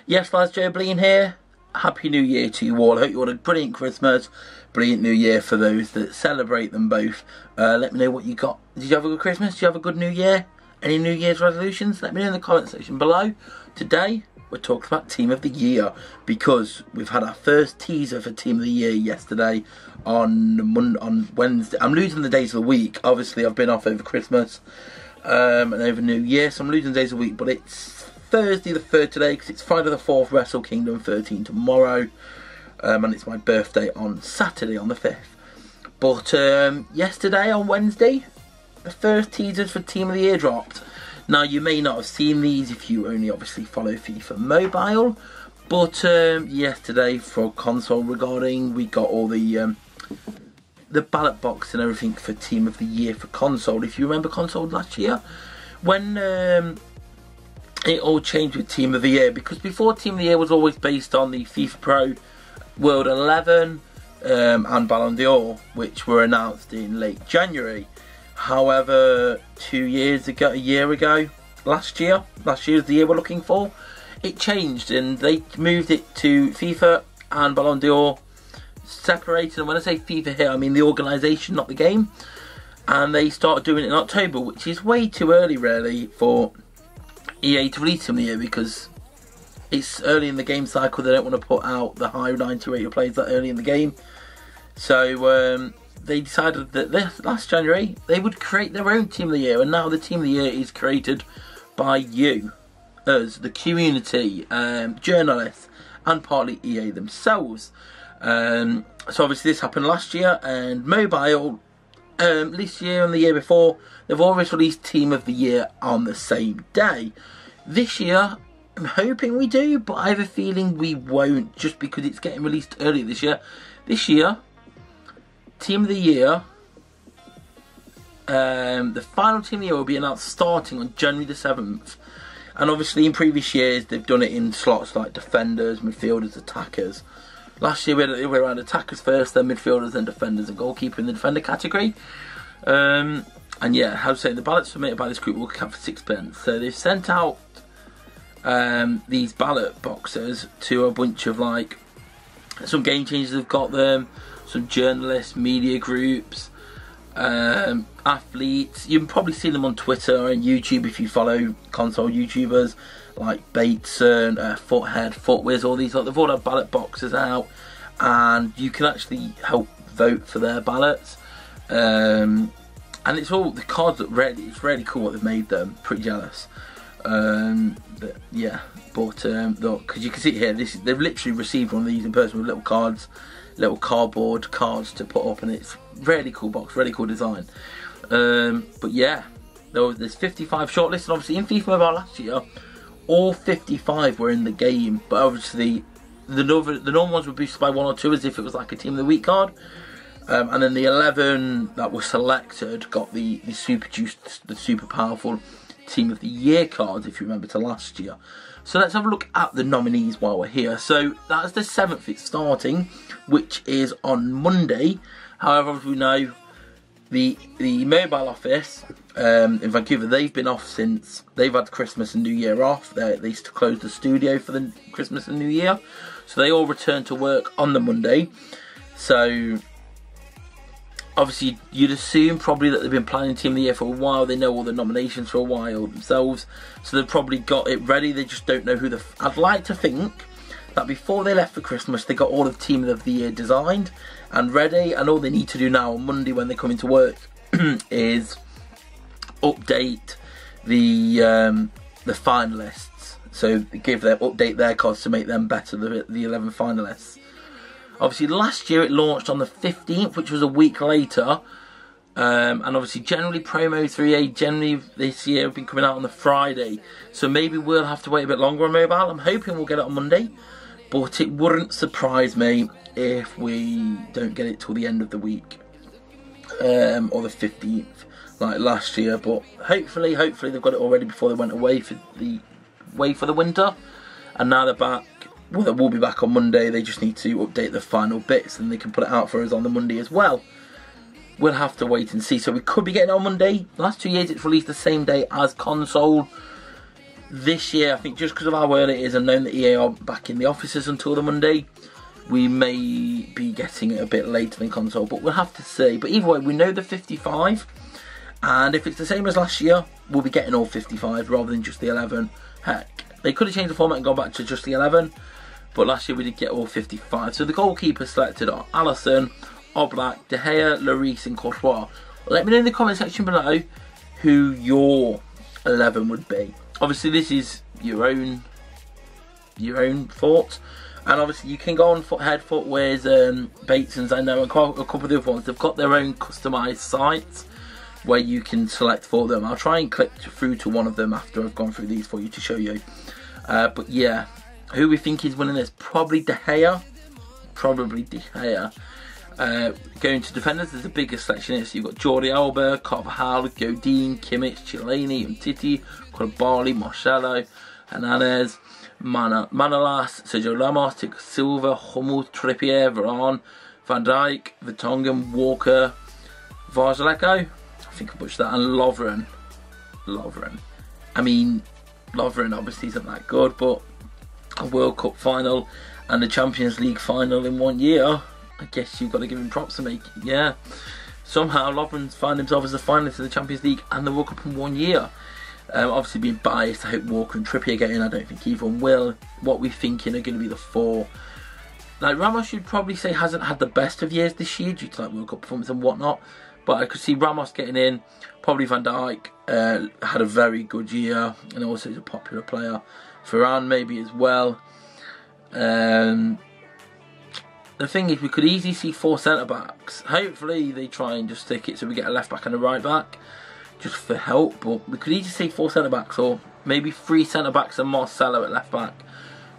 Yes, lads, JOEBILINE here. Happy New Year to you all. I hope you had a brilliant Christmas, brilliant New Year for those that celebrate them both. Let me know what you got. Did you have a good Christmas? Did you have a good New Year? Any New Year's resolutions? Let me know in the comment section below. Today, we're talking about Team of the Year because we've had our first teaser for Team of the Year yesterday on Wednesday. I'm losing the days of the week. Obviously, I've been off over Christmas and over New Year, so I'm losing days of the week, but it's Thursday the 3rd today because it's Friday the 4th, Wrestle Kingdom 13 tomorrow, and it's my birthday on Saturday on the 5th. But yesterday on Wednesday, the first teasers for Team of the Year dropped. Now you may not have seen these if you only obviously follow FIFA Mobile, but yesterday for console regarding, we got all the ballot box and everything for Team of the Year for console. If you remember console last year, when it all changed with Team of the Year, because before Team of the Year was always based on the FIFA Pro World 11 and Ballon d'Or, which were announced in late January. However, a year ago, last year is the year we're looking for, it changed and they moved it to FIFA and Ballon d'Or separated. And when I say FIFA here, I mean the organisation, not the game. And they started doing it in October, which is way too early really for EA to release Team of the Year, because it's early in the game cycle. They don't want to put out the high 90 rated players that early in the game. So they decided that last January they would create their own Team of the Year, and now the Team of the Year is created by you, us, the community, journalists, and partly EA themselves. So obviously this happened last year, and Mobile, this year and the year before, they've always released Team of the Year on the same day. This year, I'm hoping we do, but I have a feeling we won't, just because it's getting released earlier this year. This year, Team of the Year, the final Team of the Year will be announced starting on January the 7th. And obviously in previous years they've done it in slots like defenders, midfielders, attackers. Last year we had it the other way around: attackers first, then midfielders, then defenders, and goalkeeper in the defender category. And yeah, how to say, the ballots submitted by this group will count for 6 pence. So they've sent out these ballot boxes to a bunch of, like, some game changers have got them, some journalists, media groups, athletes. You've probably seen them on Twitter and YouTube if you follow console YouTubers like Bateson, Foothead, Footwiz, all these. Like, they've all had ballot boxes out, and you can actually help vote for their ballots. And it's all, the cards look really, it's really cool what they've made them. Pretty jealous. But yeah, but look, because you can see here, they've literally received one of these in person with little cards, little cardboard cards to put up, and it's really cool box, really cool design. But yeah, there's 55 shortlisted. Obviously in FIFA Mobile last year, all 55 were in the game, but obviously the normal ones were boosted by 1 or 2 as if it was like a Team of the Week card. And then the 11 that were selected got the super juiced, the super powerful Team of the Year cards, if you remember, to last year. So let's have a look at the nominees while we're here. So that's the 7th it's starting, which is on Monday. However, as we know, the mobile office in Vancouver, they've been off since they've had Christmas and New Year off. They closed the studio for the Christmas and New Year, so they all return to work on the Monday. So obviously you'd assume probably that they've been planning Team of the Year for a while. They know all the nominations for a while themselves, so they've probably got it ready. They just don't know who the... I'd like to think that before they left for Christmas they got all of Team of the Year designed and ready, and all they need to do now on Monday when they come into work is update the finalists. So update their cards to make them better, the 11 finalists. Obviously last year it launched on the 15th, which was a week later, and obviously generally promos 3A generally this year have been coming out on the Friday, so maybe we'll have to wait a bit longer on mobile. I'm hoping we'll get it on Monday, but it wouldn't surprise me if we don't get it till the end of the week, or the 15th like last year. But hopefully they've got it already before they went away for the winter, and now they're back. Well, they will be back on Monday. They just need to update the final bits, and they can put it out for us on the Monday as well. We'll have to wait and see. So we could be getting it on Monday. The last 2 years it's released the same day as console. this year, I think just because of how early it is and knowing that EA are back in the offices until the Monday, we may be getting it a bit later than console, but we'll have to see. But either way, we know the 55, and if it's the same as last year, we'll be getting all 55 rather than just the 11. Heck, they could have changed the format and gone back to just the 11, but last year we did get all 55. So the goalkeepers selected are Alisson, Oblak, De Gea, Lloris and Courtois. Let me know in the comment section below who your 11 would be. Obviously this is your own thoughts, and obviously you can go on Foothead, Footwears, Batesons, I know, and quite a couple of the other ones. They've got their own customised sites where you can select for them. I'll try and click through to one of them after I've gone through these for you to show you. But yeah, who we think is winning this? Probably De Gea. Probably De Gea. Going to defenders, there's the biggest selection here. So you've got Jordi Alba, Carvajal, Godin, Kimmich, Chiellini, Umtiti, Koulibaly, Marcelo, Hernandez, Manolas, Sergio Ramos, Thiago Silva, Hummel, Trippier, Varane, Van Dijk, Vertonghen, Walker, Varzaleko, I think I butchered that, and Lovren. I mean, Lovren obviously isn't that good, but a World Cup final and the Champions League final in 1 year, I guess you've got to give him props to make it. Yeah, somehow Lovren's found himself as the finalist of the Champions League and the World Cup in 1 year. Obviously being biased, I hope Walker and Trippier get in. I don't think either one will. What we're thinking are going to be the 4. Like Ramos, you'd probably say hasn't had the best of years this year due to like World Cup performance and whatnot. But I could see Ramos getting in. Probably Van Dijk had a very good year and also is a popular player. Varane maybe as well. The thing is, we could easily see 4 centre-backs. Hopefully they try and just stick it so we get a left-back and a right-back, just for help. But we could easily see 4 centre-backs, or maybe 3 centre-backs and Marcelo at left-back.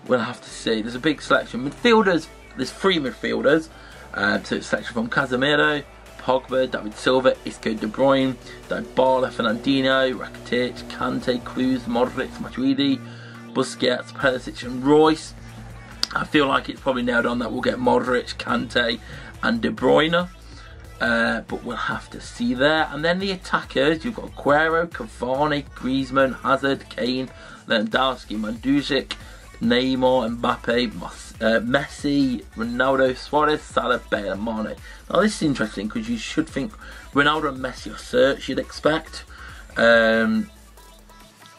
We'll have to see. There's a big selection. Midfielders, there's 3 midfielders. So it's selection from Casemiro, Pogba, David Silva, Isco, De Bruyne, Dybala, Fernandinho, Rakitic, Kante, Kroos, Modric, Matuidi, Busquets, Plastician and Royce. I feel like it's probably nailed on that we'll get Modric, Kante and De Bruyne. But we'll have to see there. And then the attackers, you've got Aguero, Cavani, Griezmann, Hazard, Kane, Lewandowski, Mandzukic, Neymar, Mbappe, Messi, Ronaldo, Suarez, Salah, Bale and Mane. Now this is interesting because you should think Ronaldo and Messi are search, you'd expect. And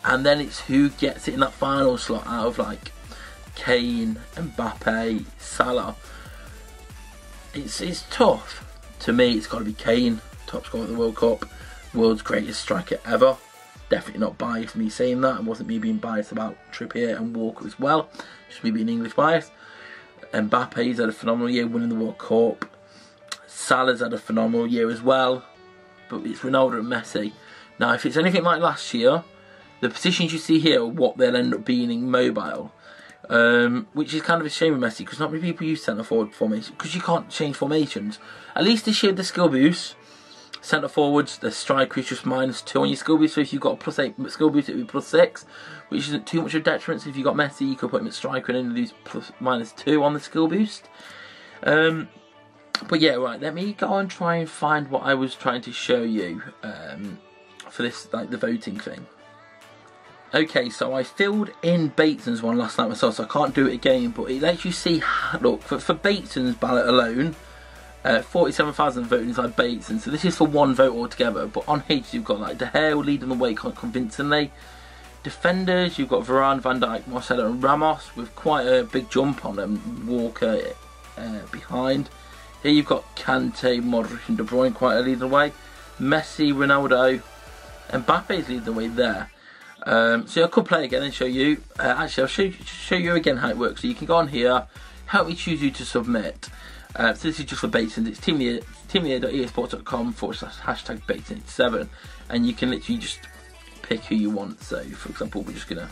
then it's who gets it in that final slot out of like Kane, Mbappe, Salah. It's tough. To me, it's got to be Kane, top scorer of the World Cup, world's greatest striker ever. Definitely not biased me saying that. It wasn't me being biased about Trippier and Walker as well. Just me being English biased. Mbappe's had a phenomenal year winning the World Cup. Salah's had a phenomenal year as well. But it's Ronaldo and Messi. Now, if it's anything like last year, the positions you see here are what they'll end up being in mobile. Which is kind of a shame with Messi, because not many people use centre forward formation, because you can't change formations. At least this year the skill boost, centre forwards, the striker is just -2 on your skill boost. So if you've got a +8 skill boost, it would be +6, which isn't too much of a detriment. So if you've got Messi, you could put him at striker and then lose -2 on the skill boost. But yeah, right, let me go and try and find what I was trying to show you for this, like the voting thing. Okay, so I filled in Bateson's one last night myself, so I can't do it again, but it lets you see, look, for Bateson's ballot alone, 47,000 voted inside Bateson, so this is for 1 vote altogether, but on H you've got like De Gea leading the way quite convincingly. Defenders, you've got Varane, Van Dijk, Marcelo and Ramos, with quite a big jump on them, Walker behind. Here you've got Kante, Modric and De Bruyne quite a leading the way. Messi, Ronaldo, and Mbappe's leading the way there. So I could play again and show you. Actually, I'll show you again how it works. So you can go on here, help me choose you to submit. So this is just for Bateson. It's teamleader.easports.com/#Bateson87, and you can literally just pick who you want. So, for example, we're just gonna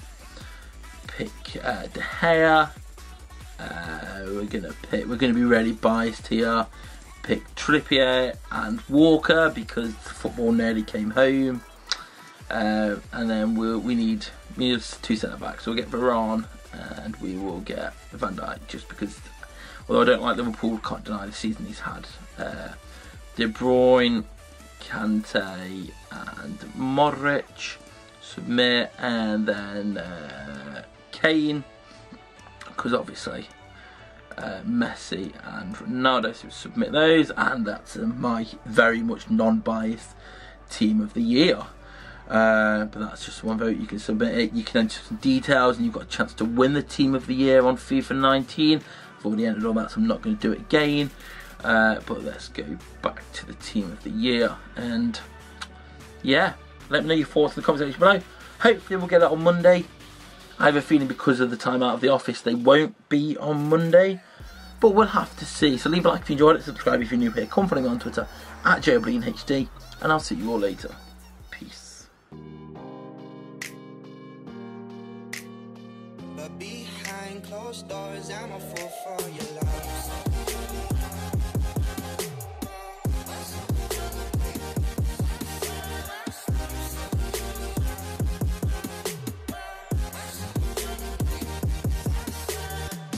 pick De Gea. We're gonna be really biased here. Pick Trippier and Walker because football nearly came home. And then we need 2 centre backs. So we'll get Varane and we will get Van Dijk, just because, although I don't like Liverpool, can't deny the season he's had. De Bruyne, Kante and Modric, submit, and then Kane, because obviously Messi and Ronaldo, so submit those, and that's my very much non-biased team of the year. But that's just one vote. You can submit it, you can enter some details, and you've got a chance to win the team of the year on FIFA 19. I've already entered all that, so I'm not going to do it again. But let's go back to the team of the year, and yeah, let me know your thoughts in the comment section below. Hopefully we'll get that on Monday. I have a feeling because of the time out of the office they won't be on Monday, but we'll have to see. So leave a like if you enjoyed it, subscribe if you're new here, come follow me on Twitter at joebilineHD, and I'll see you all later. Peace. But behind closed doors, I'm a fool for your love.